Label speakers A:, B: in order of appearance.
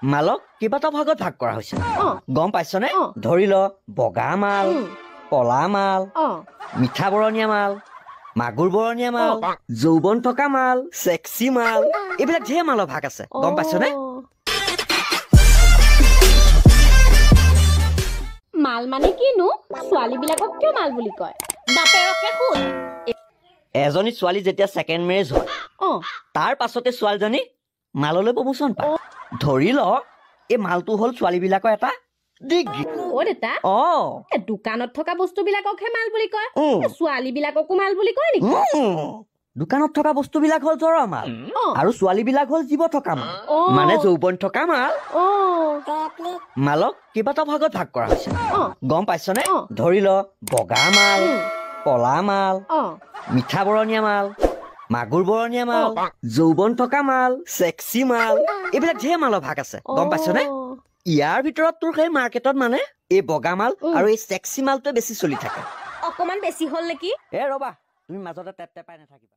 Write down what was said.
A: মালক কেইবাটাও ভাগত ভাগ কৰা হৈছে গম পাইছনে
B: অ।
A: ধৰি ল বগা মাল কলা মাল মিঠা বৰণীয়া মাল মাগুৰ বৰণীয়া মাল যৌৱন থকা মাল সেক্সি মাল এইবিলাক ঢেৰ মালৰ ভাগ আছে গম পাইছনে
B: মাল মানে কিনো ছোৱালী বিলাকক কিয় মাল বুলি কয় বাপেৰকে শুন
A: এজনী ছোৱালী যেতিয়া ছেকেণ্ড মেৰেজ হয় তাৰ পাছতে ছোৱালীজনী মাললৈ প্ৰমোচন পায় ধৰি ল এই মালটো হ'ল ছোৱালীবিলাকৰ এটা ডিগ্ৰী
B: অ দেতা দোকানত থকা বস্তুবিলাককহে মাল বুলি কয় ছোৱালী বিলাককো মাল বুলি কয় নেকি
A: দোকানত থকা বস্তুবিলাক হ'ল জৰা মাল আৰু ছোৱালীবিলাক হ'ল জীৱ থকা মাল মানে যৌৱন থকা মাল মালক কেইবাটাও ভাগত ভাগ কৰা হৈছে গম পাইছনে ধৰি ল বগা মাল কলা মাল মিঠা বৰণীয়া মাল মাগুৰ বৰণীয়া মাল যৌৱন থকা মাল সেক্সি মাল এইবিলাক ঢেৰ মালৰ ভাগ আছে গম পাইছনে ইয়াৰ ভিতৰত তোৰ সেই মাৰ্কেটত মানে এই বগা মাল আৰু এই সেক্সি মালটোৱে বেছি চলি থাকে
B: অকমান বেছি হ'ল নেকি
A: ৰবা তুমি মাজতে টেপ টেপাই নাথাকিবা